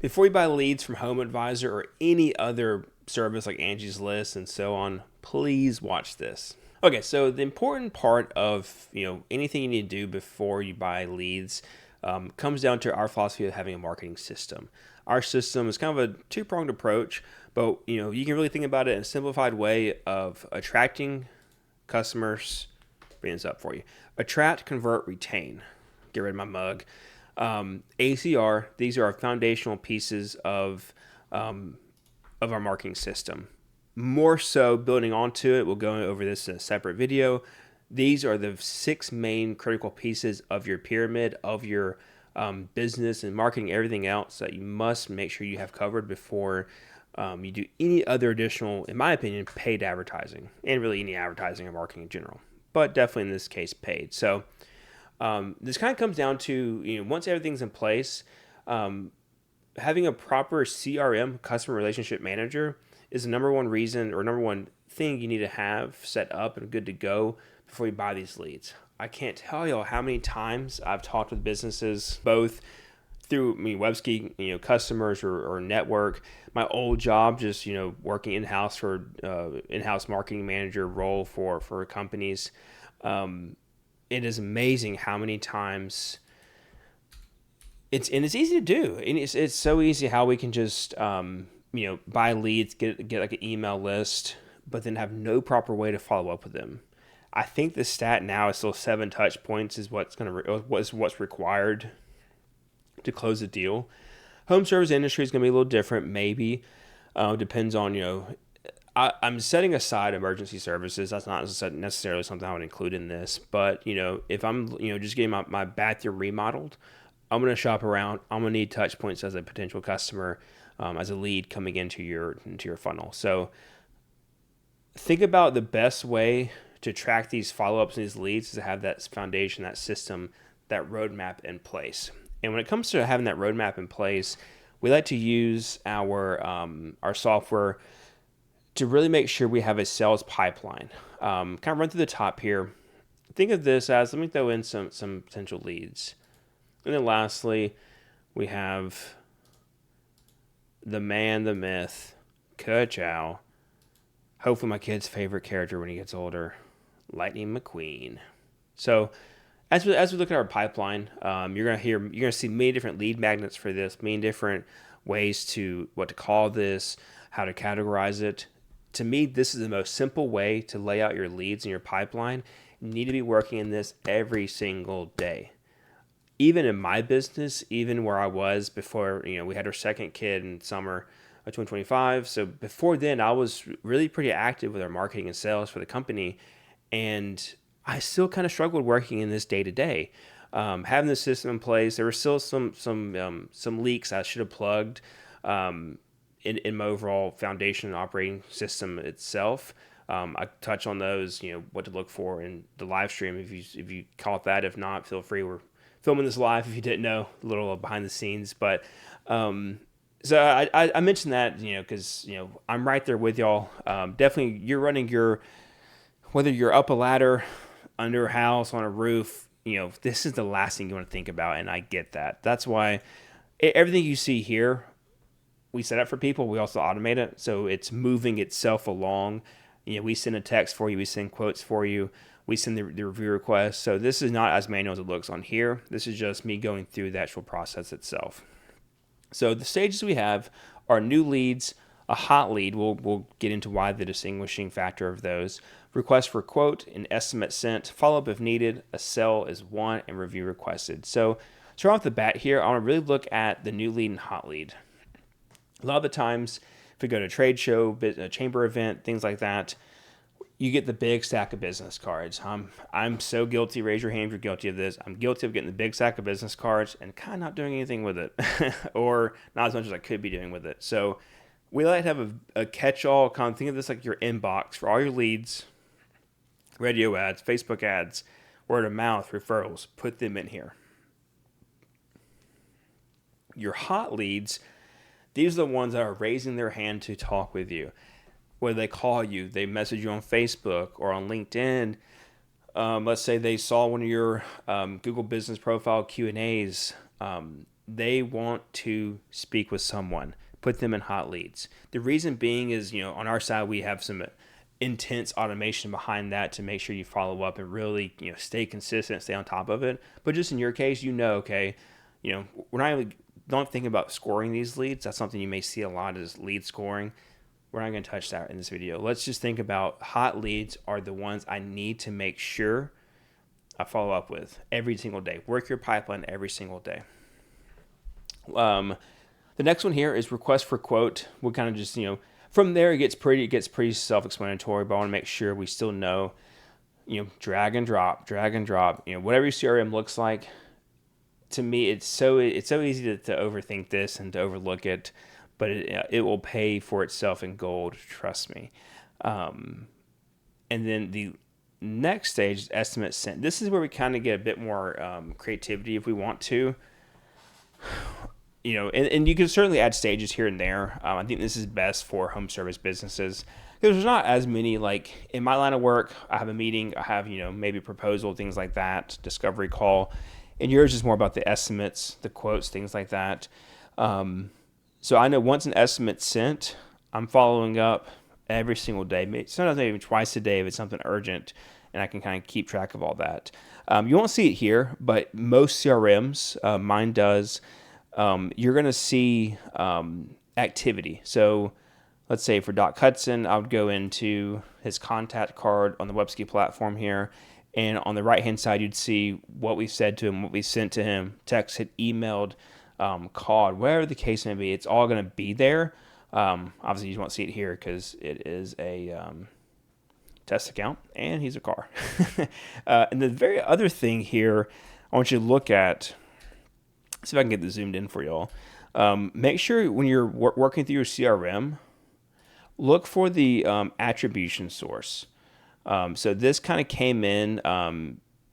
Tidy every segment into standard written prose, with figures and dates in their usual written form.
Before you buy leads from Home Advisor or any other service like Angie's List and so on, please watch this. Okay, so the important part of anything you need to do before you buy leads comes down to our philosophy of having a marketing system. Our system is kind of a two-pronged approach, but you can really think about it in a simplified way of attracting customers. Bring this up for you: attract, convert, retain. Get rid of my mug. ACR. These are our foundational pieces of our marketing system. More so, building onto it, we'll go over this in a separate video. These are the 6 main critical pieces of your pyramid, of your business and marketing, everything else that you must make sure you have covered before you do any other additional, in my opinion, paid advertising, and really any advertising or marketing in general, but definitely in this case, paid. So this kind of comes down to, once everything's in place, having a proper CRM, customer relationship manager, is the number one reason or number one thing you need to have set up and good to go before you buy these leads. I can't tell y'all how many times I've talked with businesses, both through Webski, customers or network. My old job, just working in-house for in-house marketing manager role for companies. It is amazing how many times it's easy to do. And it's so easy how we can just buy leads, get like an email list, but then have no proper way to follow up with them. I think the stat now is still 7 touch points is what's required to close a deal. Home service industry is going to be a little different, maybe. Depends on, I'm setting aside emergency services. That's not necessarily something I would include in this. But, if I'm, just getting my bathroom remodeled, I'm going to shop around. I'm going to need touch points as a potential customer, as a lead coming into your funnel. So think about the best way to track these follow-ups and these leads is to have that foundation, that system, that roadmap in place. And when it comes to having that roadmap in place, we like to use our software to really make sure we have a sales pipeline. Kind of run through the top here. Think of this as, let me throw in some potential leads. And then lastly, we have the man, the myth, Ka-Chow. Hopefully my kid's favorite character when he gets older, Lightning McQueen. So as we look at our pipeline, you're gonna see many different lead magnets for this, many different ways to what to call this, how to categorize it. To me, this is the most simple way to lay out your leads in your pipeline. You need to be working in this every single day. Even in my business, even where I was before, we had our second kid in summer of 2025. So before then, I was really pretty active with our marketing and sales for the company. And I still kind of struggled working in this day to day. Having the system in place, there were still some leaks I should have plugged in my overall foundation and operating system itself. I touch on those, what to look for in the live stream. If you caught that, if not, feel free. We're filming this live. If you didn't know, a little behind the scenes, but so I mentioned that because I'm right there with y'all. Definitely, you're running whether you're up a ladder, under a house, on a roof. This is the last thing you want to think about, and I get that. That's why everything you see here, we set up for people. We also automate it, so it's moving itself along. We send a text for you. We send quotes for you. We send the review requests. So this is not as manual as it looks on here. This is just me going through the actual process itself. So the stages we have are new leads, a hot lead. We'll get into why the distinguishing factor of those. Request for quote, an estimate sent, follow-up if needed, a sell is want, and review requested. So start off the bat here, I want to really look at the new lead and hot lead. A lot of the times, if we go to a trade show, a chamber event, things like that, you get the big stack of business cards. I'm so guilty. Raise your hand if you're guilty of this. I'm guilty of getting the big stack of business cards and kind of not doing anything with it, or not as much as I could be doing with it. So we like to have a catch-all. Kind of think of this like your inbox for all your leads, radio ads, Facebook ads, word of mouth, referrals. Put them in here. Your hot leads, these are the ones that are raising their hand to talk with you. Whether they call you, they message you on Facebook or on LinkedIn. Let's say they saw one of your Google Business Profile Q&As. they want to speak with someone, put them in hot leads. The reason being is, on our side, we have some intense automation behind that to make sure you follow up and really, stay consistent, stay on top of it. But just in your case, okay, we're not really, don't think about scoring these leads. That's something you may see a lot is lead scoring. We're not going to touch that in this video. Let's just think about hot leads are the ones I need to make sure I follow up with every single day. Work your pipeline every single day. The next one here is request for quote. We'll kind of just, from there it gets pretty self-explanatory, but I want to make sure we still know, drag and drop, whatever your CRM looks like. To me, it's so easy to overthink this and to overlook it, but it will pay for itself in gold. Trust me. And then the next stage is estimate sent. This is where we kind of get a bit more creativity if we want to. And you can certainly add stages here and there. I think this is best for home service businesses because there's not as many, like in my line of work, I have a meeting, I have, maybe a proposal, things like that, discovery call. And yours is more about the estimates, the quotes, things like that. So I know once an estimate's sent, I'm following up every single day, sometimes maybe twice a day if it's something urgent, and I can kind of keep track of all that. You won't see it here, but most CRMs, mine does, you're going to see activity. So let's say for Doc Hudson, I would go into his contact card on the Websky platform here. And on the right-hand side, you'd see what we said to him, what we sent to him, texted, emailed, called, whatever the case may be. It's all going to be there. Obviously, you won't see it here because it is a test account, and he's a car. And the very other thing here I want you to look at, see if I can get this zoomed in for y'all. Make sure when you're working through your CRM, look for the attribution source. So this kind of came in,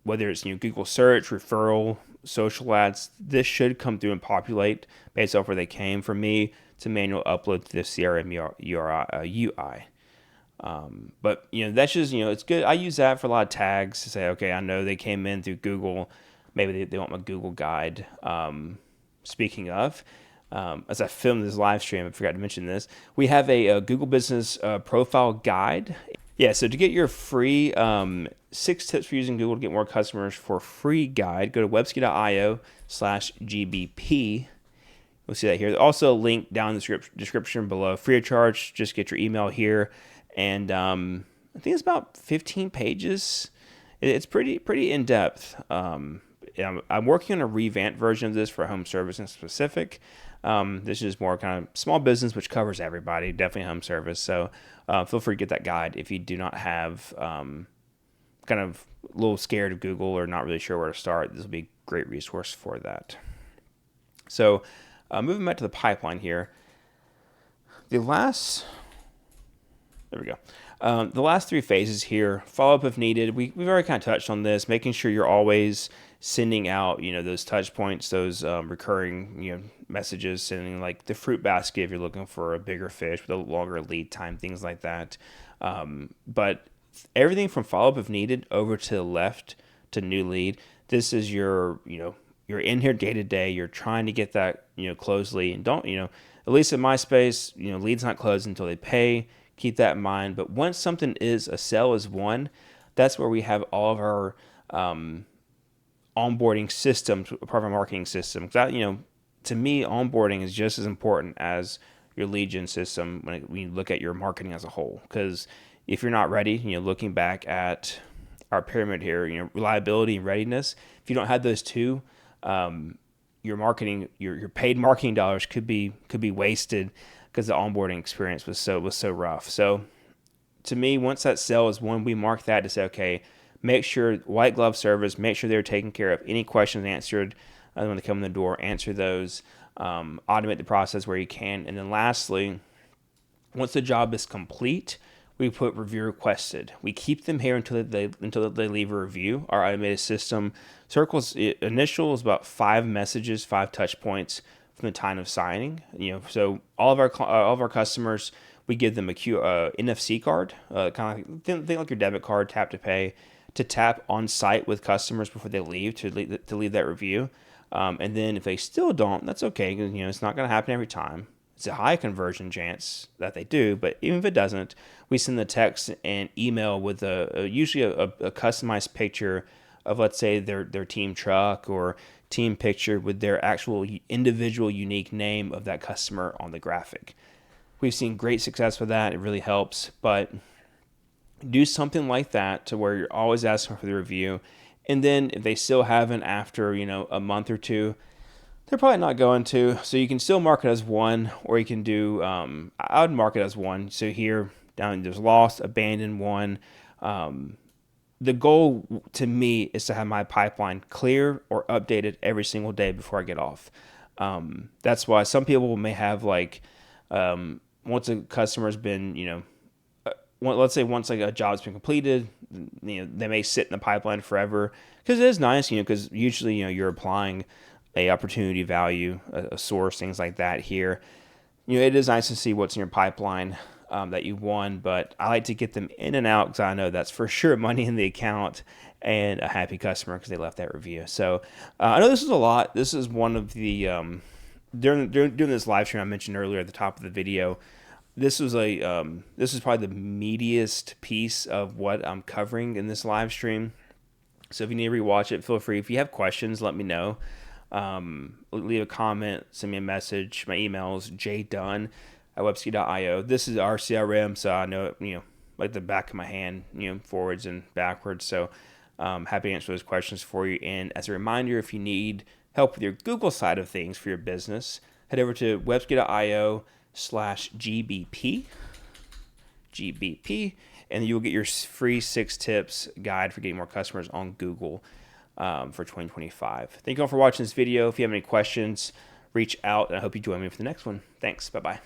whether it's Google search, referral, social ads, this should come through and populate based off where they came. For me, it's a manual upload to the CRM UI. But that's just, it's good. I use that for a lot of tags to say, okay, I know they came in through Google. Maybe they want my Google guide. Speaking of, as I filmed this live stream, I forgot to mention this. We have a Google Business profile guide. Yeah, so to get your free 6 tips for using Google to get more customers for free guide, go to websky.io/GBP. We'll see that here. There's also a link down in the description below. Free of charge. Just get your email here. And I think it's about 15 pages. It's pretty in-depth. I'm working on a revamped version of this for home service in specific. This is more kind of small business, which covers everybody, definitely home service. So feel free to get that guide if you do not have kind of a little scared of Google or not really sure where to start. This will be a great resource for that. So moving back to the pipeline here, there we go. The last 3 phases here, follow up if needed. We've already kind of touched on this, making sure you're always sending out, those touch points, those recurring, messages, sending like the fruit basket if you're looking for a bigger fish with a longer lead time, things like that. But everything from follow up if needed over to the left to new lead. This is your, you're in here day to day. You're trying to get that, closed lead, and don't, at least in my space, leads not closed until they pay. Keep that in mind. But once something is a sale is won, that's where we have all of our onboarding systems, part of our marketing system. That, to me, onboarding is just as important as your lead gen system when you look at your marketing as a whole. Because if you're not ready, looking back at our pyramid here, reliability and readiness, if you don't have those two, your marketing, your paid marketing dollars could be wasted because the onboarding experience was so rough. So to me, once that sale is won, we mark that to say, okay, make sure white glove service, make sure they're taken care of. Any questions answered when they come in the door, answer those. Automate the process where you can. And then lastly, once the job is complete, we put review requested. We keep them here until they leave a review. Our automated system circles initial is about 5 messages, 5 touch points from the time of signing. So all of our customers, we give them a NFC card, kind of think like your debit card, tap to pay, to tap on site with customers before they leave to leave that review. And then if they still don't, that's okay, because it's not going to happen every time. It's a high conversion chance that they do, but even if it doesn't, we send the text and email with usually a customized picture of, let's say, their team truck, or team picture with their actual individual unique name of that customer on the graphic. We've seen great success with that. It really helps, but do something like that to where you're always asking for the review. And then if they still haven't after, a month or two, they're probably not going to. So you can still mark it as one, or you can do, I would mark it as one. So here down, there's lost, abandoned, one. The goal to me is to have my pipeline clear or updated every single day before I get off. That's why some people may have once a customer's been, let's say once like a job's been completed, they may sit in the pipeline forever, because it is nice, because usually, you're applying a opportunity value, a source, things like that here. It is nice to see what's in your pipeline that you won, but I like to get them in and out, because I know that's for sure money in the account and a happy customer because they left that review. So I know this is a lot. This is one of the, during this live stream I mentioned earlier at the top of the video, this is probably the meatiest piece of what I'm covering in this live stream. So if you need to rewatch it, feel free. If you have questions, let me know. Leave a comment, send me a message. My email is jdunn@webski.io. This is our CRM, so I know it, like the back of my hand, forwards and backwards. So happy to answer those questions for you. And as a reminder, if you need help with your Google side of things for your business, head over to webski.io/GBP, and you'll get your free 6 tips guide for getting more customers on Google for 2025. Thank you all for watching this video. If you have any questions, reach out, and I hope you join me for the next one. Thanks. Bye-bye.